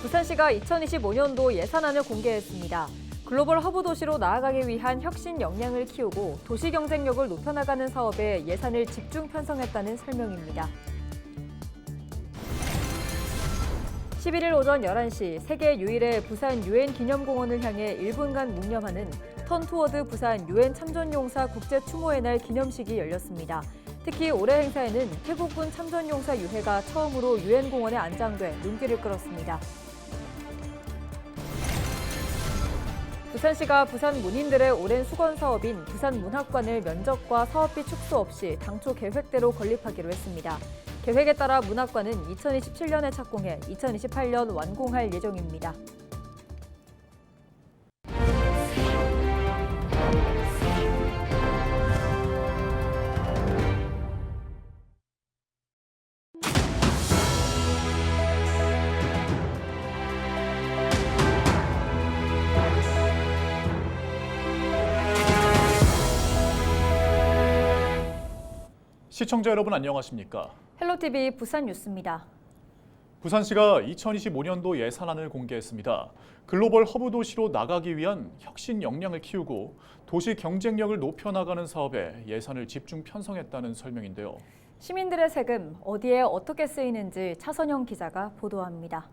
부산시가 2025년도 예산안을 공개했습니다. 글로벌 허브 도시로 나아가기 위한 혁신 역량을 키우고 도시 경쟁력을 높여나가는 사업에 예산을 집중 편성했다는 설명입니다. 11일 오전 11시 세계 유일의 부산 유엔 기념공원을 향해 1분간 묵념하는 턴 투워드 부산 유엔 참전용사 국제 추모의 날 기념식이 열렸습니다. 특히 올해 행사에는 태국군 참전용사 유해가 처음으로 유엔 공원에 안장돼 눈길을 끌었습니다. 부산시가 부산 문인들의 오랜 수건 사업인 부산문학관을 면적과 사업비 축소 없이 당초 계획대로 건립하기로 했습니다. 계획에 따라 문학관은 2027년에 착공해 2028년 완공할 예정입니다. 시청자 여러분 안녕하십니까? 헬로티비 부산 뉴스입니다. 부산시가 2025년도 예산안을 공개했습니다. 글로벌 허브 도시로 나가기 위한 혁신 역량을 키우고 도시 경쟁력을 높여나가는 사업에 예산을 집중 편성했다는 설명인데요. 시민들의 세금 어디에 어떻게 쓰이는지 차선영 기자가 보도합니다.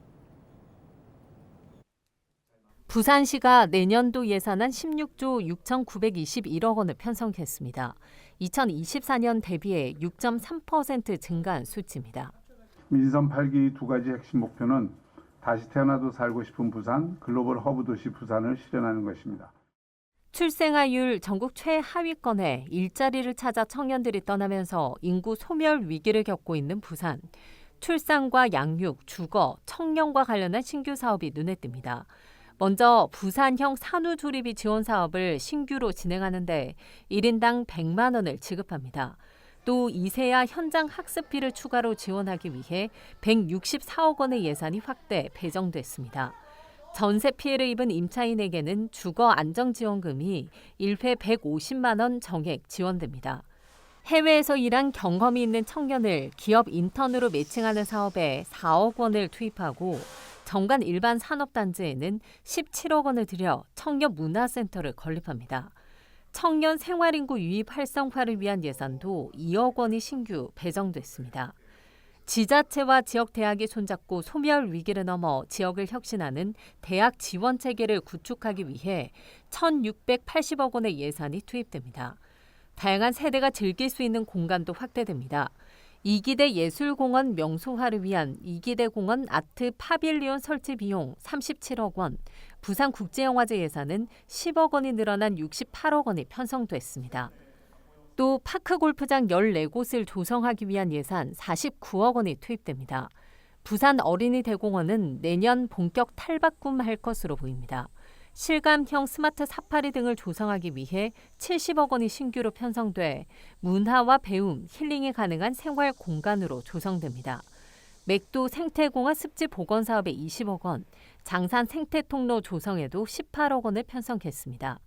부산시가 내년도 예산안 16조 6,921억 원을 편성했습니다. 2024년 대비해 6.3% 증가한 수치입니다. 민선 8기 두 가지 핵심 목표는 다시 태어나도 살고 싶은 부산, 글로벌 허브 도시 부산을 실현하는 것입니다. 출생아율 전국 최하위권에 일자리를 찾아 청년들이 떠나면서 인구 소멸 위기를 겪고 있는 부산. 출산과 양육, 주거, 청년과 관련한 신규 사업이 눈에 띕니다. 먼저 부산형 산후조리비 지원 사업을 신규로 진행하는데 1인당 100만 원을 지급합니다. 또 이세아 현장 학습비를 추가로 지원하기 위해 164억 원의 예산이 확대 배정됐습니다. 전세 피해를 입은 임차인에게는 주거 안정지원금이 1회 150만 원 정액 지원됩니다. 해외에서 일한 경험이 있는 청년을 기업 인턴으로 매칭하는 사업에 4억 원을 투입하고 정관 일반 산업단지에는 17억 원을 들여 청년 문화센터를 건립합니다. 청년 생활인구 유입 활성화를 위한 예산도 2억 원이 신규 배정됐습니다. 지자체와 지역대학이 손잡고 소멸 위기를 넘어 지역을 혁신하는 대학 지원 체계를 구축하기 위해 1,680억 원의 예산이 투입됩니다. 다양한 세대가 즐길 수 있는 공간도 확대됩니다. 이기대 예술공원 명소화를 위한 이기대 공원 아트 파빌리온 설치 비용 37억 원, 부산국제영화제 예산은 10억 원이 늘어난 68억 원이 편성됐습니다. 또 파크골프장 14곳을 조성하기 위한 예산 49억 원이 투입됩니다. 부산 어린이대공원은 내년 본격 탈바꿈할 것으로 보입니다. 실감형 스마트 사파리 등을 조성하기 위해 70억 원이 신규로 편성돼 문화와 배움, 힐링이 가능한 생활 공간으로 조성됩니다. 맥도 생태공원 습지 복원 사업에 20억 원, 장산 생태통로 조성에도 18억 원을 편성했습니다.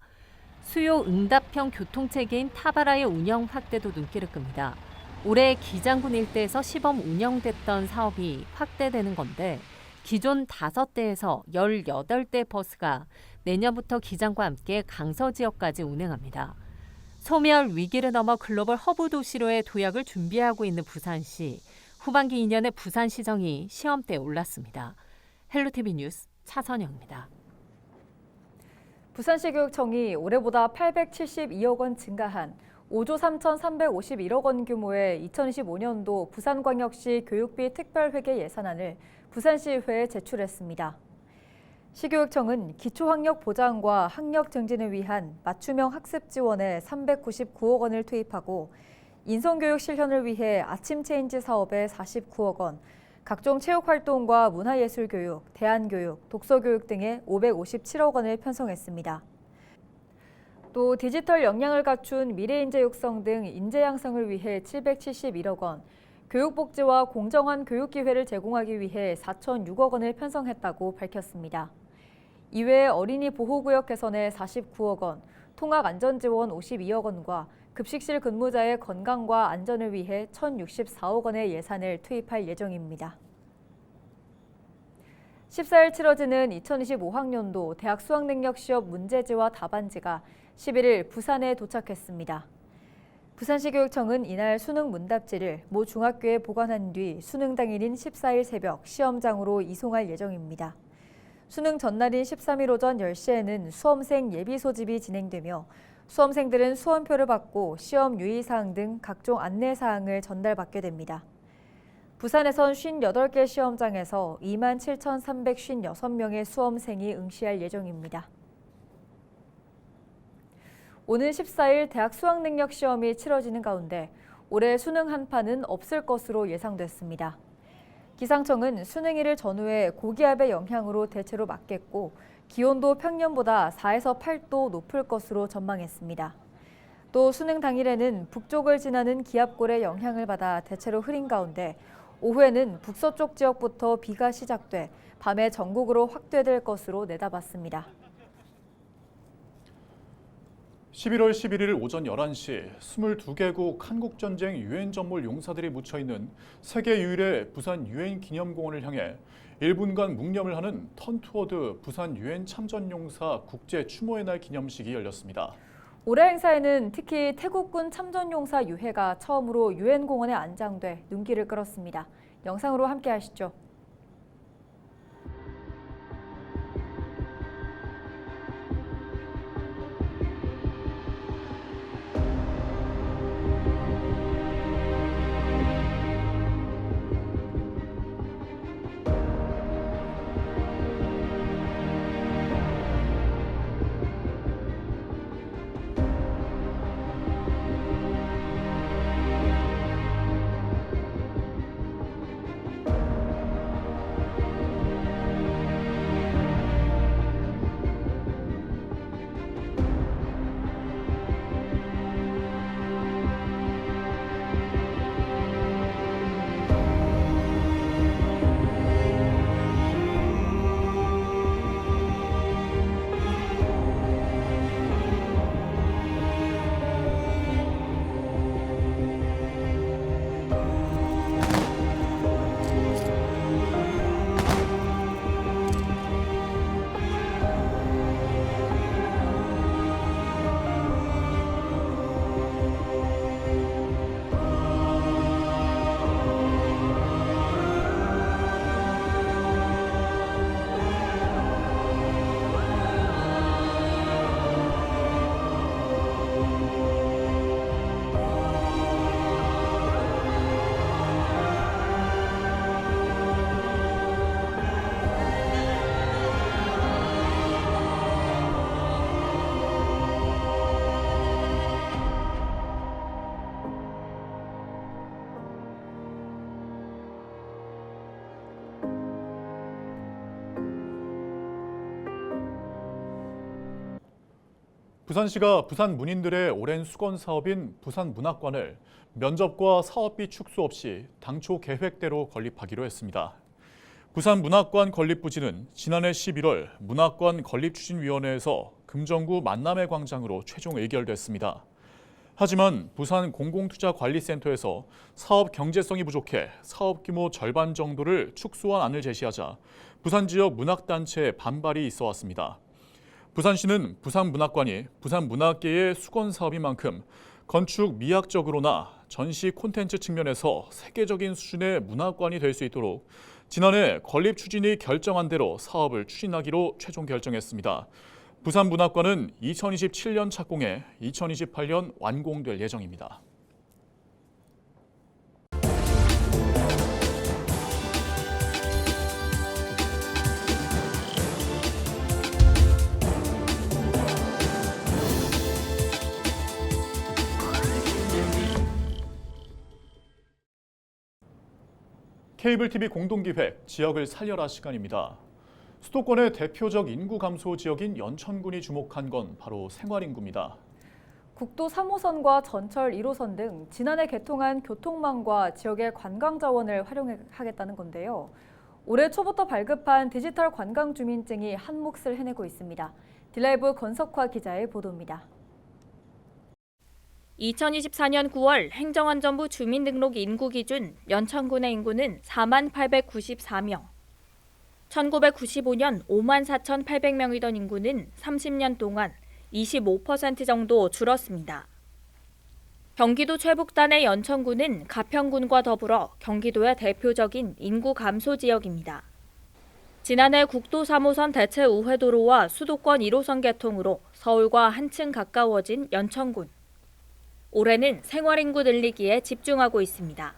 수요 응답형 교통체계인 타바라의 운영 확대도 눈길을 끕니다. 올해 기장군 일대에서 시범 운영됐던 사업이 확대되는 건데 기존 5대에서 18대 버스가 내년부터 기장과 함께 강서 지역까지 운행합니다. 소멸 위기를 넘어 글로벌 허브 도시로의 도약을 준비하고 있는 부산시. 후반기 2년에 부산시정이 시험대에 올랐습니다. 헬로티비 뉴스 차선영입니다. 부산시 교육청이 올해보다 872억 원 증가한 5조 3,351억 원 규모의 2025년도 부산광역시 교육비 특별회계 예산안을 부산시의회에 제출했습니다. 시교육청은 기초학력 보장과 학력 증진을 위한 맞춤형 학습 지원에 399억 원을 투입하고 인성교육 실현을 위해 아침 체인지 사업에 49억 원, 각종 체육활동과 문화예술교육, 대안교육, 독서교육 등에 557억 원을 편성했습니다. 또 디지털 역량을 갖춘 미래인재 육성 등 인재 양성을 위해 771억 원, 교육복지와 공정한 교육 기회를 제공하기 위해 4,006억 원을 편성했다고 밝혔습니다. 이외에 어린이 보호구역 개선에 49억 원, 통학안전지원 52억 원과 급식실 근무자의 건강과 안전을 위해 1,064억 원의 예산을 투입할 예정입니다. 14일 치러지는 2025학년도 대학 수학능력시험 문제지와 답안지가 11일 부산에 도착했습니다. 부산시 교육청은 이날 수능 문답지를 모 중학교에 보관한 뒤 수능 당일인 14일 새벽 시험장으로 이송할 예정입니다. 수능 전날인 13일 오전 10시에는 수험생 예비 소집이 진행되며 수험생들은 수험표를 받고 시험 유의사항 등 각종 안내사항을 전달받게 됩니다. 부산에선 58개 시험장에서 27,356명의 수험생이 응시할 예정입니다. 오는 14일 대학 수학능력 시험이 치러지는 가운데 올해 수능 한파는 없을 것으로 예상됐습니다. 기상청은 수능일을 전후해 고기압의 영향으로 대체로 맑겠고 기온도 평년보다 4에서 8도 높을 것으로 전망했습니다. 또 수능 당일에는 북쪽을 지나는 기압골의 영향을 받아 대체로 흐린 가운데 오후에는 북서쪽 지역부터 비가 시작돼 밤에 전국으로 확대될 것으로 내다봤습니다. 11월 11일 오전 11시 22개국 한국전쟁 유엔 전몰 용사들이 묻혀있는 세계 유일의 부산 유엔 기념공원을 향해 1분간 묵념을 하는 턴투어드 부산 유엔 참전용사 국제 추모의 날 기념식이 열렸습니다. 올해 행사에는 특히 태국군 참전용사 유해가 처음으로 유엔 공원에 안장돼 눈길을 끌었습니다. 영상으로 함께 하시죠. 부산시가 부산 문인들의 오랜 수건 사업인 부산문학관을 면접과 사업비 축소 없이 당초 계획대로 건립하기로 했습니다. 부산문학관 건립 부지는 지난해 11월 문학관 건립추진위원회에서 금정구 만남의 광장으로 최종 의결됐습니다. 하지만 부산 공공투자관리센터에서 사업 경제성이 부족해 사업 규모 절반 정도를 축소한 안을 제시하자 부산 지역 문학단체의 반발이 있어 왔습니다. 부산시는 부산문학관이 부산문학계의 수건 사업인 만큼 건축 미학적으로나 전시 콘텐츠 측면에서 세계적인 수준의 문학관이 될 수 있도록 지난해 건립 추진이 결정한 대로 사업을 추진하기로 최종 결정했습니다. 부산문학관은 2027년 착공해 2028년 완공될 예정입니다. 케이블 TV 공동기획 지역을 살려라 시간입니다. 수도권의 대표적 인구 감소 지역인 연천군이 주목한 건 바로 생활인구입니다. 국도 3호선과 전철 1호선 등 지난해 개통한 교통망과 지역의 관광 자원을 활용하겠다는 건데요. 올해 초부터 발급한 디지털 관광 주민증이 한 몫을 해내고 있습니다. 딜라이브 권석화 기자의 보도입니다. 2024년 9월 행정안전부 주민등록 인구 기준 연천군의 인구는 4894명. 1995년 54,800명이던 인구는 30년 동안 25% 정도 줄었습니다. 경기도 최북단의 연천군은 가평군과 더불어 경기도의 대표적인 인구 감소 지역입니다. 지난해 국도 3호선 대체 우회도로와 수도권 1호선 개통으로 서울과 한층 가까워진 연천군. 올해는 생활인구 늘리기에 집중하고 있습니다.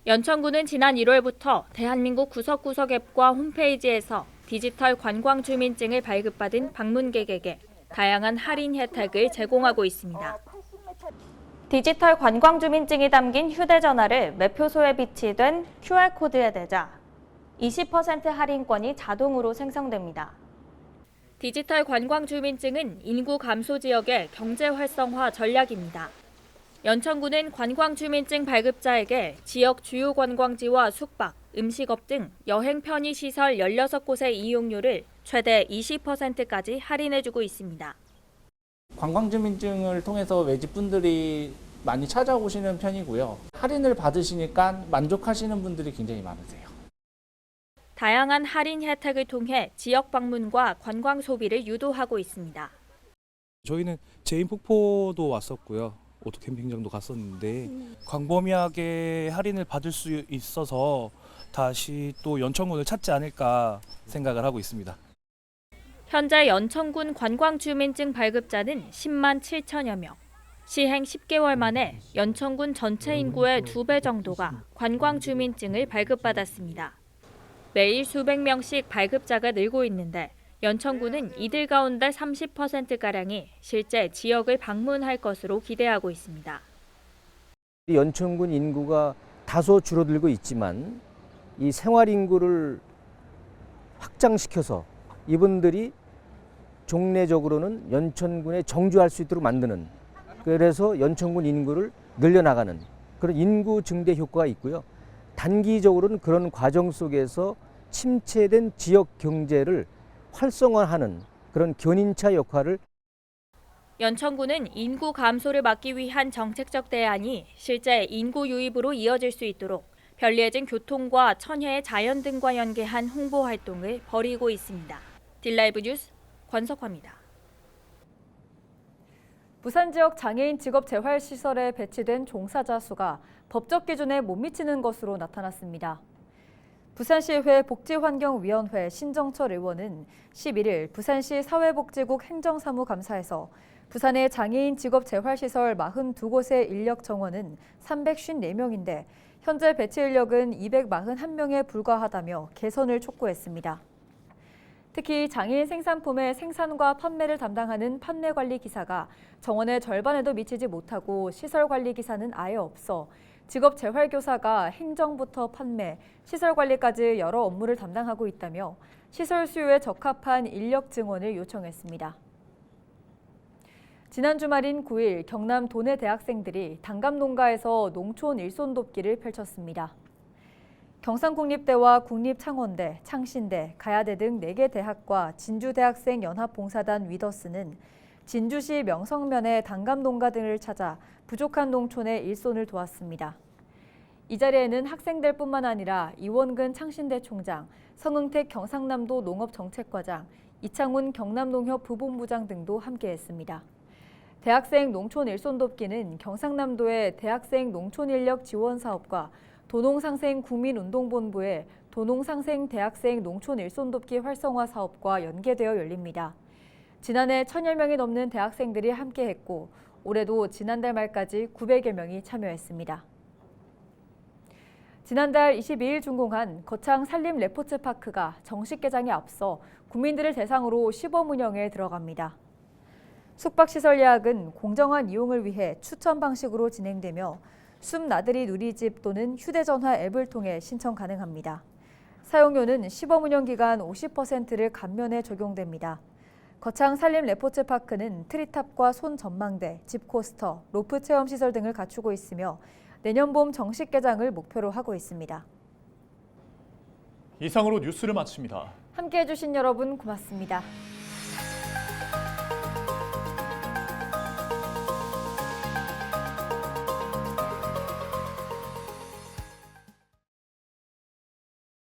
연천군은 지난 1월부터 대한민국 구석구석 앱과 홈페이지에서 디지털 관광 주민증을 발급받은 방문객에게 다양한 할인 혜택을 제공하고 있습니다. 디지털 관광 주민증이 담긴 휴대전화를 매표소에 비치된 QR코드에 대자 20% 할인권이 자동으로 생성됩니다. 디지털 관광 주민증은 인구 감소 지역의 경제 활성화 전략입니다. 연천군은 관광 주민증 발급자에게 지역 주요 관광지와 숙박, 음식업 등 여행 편의 시설 16곳의 이용료를 최대 20%까지 할인해주고 있습니다. 관광주민증을 통해서 외집분들이 많이 찾아오시는 편이고요. 할인을 받으시니까 만족하시는 분들이 굉장히 많으세요. 다양한 할인 혜택을 통해 지역 방문과 관광 소비를 유도하고 있습니다. 저희는 제인폭포도 왔었고요. 오토 캠핑장도 갔었는데 광범위하게 할인을 받을 수 있어서 다시 또 연천군을 찾지 않을까 생각을 하고 있습니다. 현재 연천군 관광 주민증 발급자는 10만 7천여 명. 시행 10개월 만에 연천군 전체 인구의 2배 정도가 관광 주민증을 발급받았습니다. 매일 수백 명씩 발급자가 늘고 있는데 연천군은 이들 가운데 30%가량이 실제 지역을 방문할 것으로 기대하고 있습니다. 연천군 인구가 다소 줄어들고 있지만 이 생활 인구를 확장시켜서 이분들이 종래적으로는 연천군에 정주할 수 있도록 만드는, 그래서 연천군 인구를 늘려나가는 그런 인구 증대 효과가 있고요. 단기적으로는 그런 과정 속에서 침체된 지역 경제를 활성화하는 그런 견인차 역할을. 연천군은 인구 감소를 막기 위한 정책적 대안이 실제 인구 유입으로 이어질 수 있도록 편리해진 교통과 천혜의 자연 등과 연계한 홍보 활동을 벌이고 있습니다. 딜라이브 뉴스 권석화입니다. 부산 지역 장애인 직업 재활 시설에 배치된 종사자 수가 법적 기준에 못 미치는 것으로 나타났습니다. 부산시의회 복지환경위원회 신정철 의원은 11일 부산시 사회복지국 행정사무감사에서 부산의 장애인 직업 재활시설 42곳의 인력 정원은 354명인데 현재 배치 인력은 241명에 불과하다며 개선을 촉구했습니다. 특히 장애인 생산품의 생산과 판매를 담당하는 판매관리기사가 정원의 절반에도 미치지 못하고 시설관리기사는 아예 없어 직업재활교사가 행정부터 판매, 시설관리까지 여러 업무를 담당하고 있다며 시설 수요에 적합한 인력 증원을 요청했습니다. 지난 주말인 9일 경남 도내 대학생들이 단감농가에서 농촌 일손 돕기를 펼쳤습니다. 경상국립대와 국립창원대, 창신대, 가야대 등 4개 대학과 진주대학생연합봉사단 위더스는 진주시 명성면의 단감농가 등을 찾아 부족한 농촌의 일손을 도왔습니다. 이 자리에는 학생들뿐만 아니라 이원근 창신대 총장, 성응택 경상남도 농업정책과장, 이창훈 경남농협 부본부장 등도 함께했습니다. 대학생 농촌 일손 돕기는 경상남도의 대학생 농촌인력 지원 사업과 도농상생 국민운동본부의 도농상생 대학생 농촌 일손 돕기 활성화 사업과 연계되어 열립니다. 지난해 1000여 명이 넘는 대학생들이 함께했고 올해도 지난달 말까지 900여 명이 참여했습니다. 지난달 22일 준공한 거창 산림 레포츠파크가 정식 개장에 앞서 국민들을 대상으로 시범 운영에 들어갑니다. 숙박시설 예약은 공정한 이용을 위해 추천 방식으로 진행되며 숲나들이 누리집 또는 휴대전화 앱을 통해 신청 가능합니다. 사용료는 시범 운영 기간 50%를 감면해 적용됩니다. 거창 산림 레포츠파크는 트리탑과 손전망대, 집코스터, 로프 체험시설 등을 갖추고 있으며 내년 봄 정식 개장을 목표로 하고 있습니다. 이상으로 뉴스를 마칩니다. 함께해 주신 여러분 고맙습니다.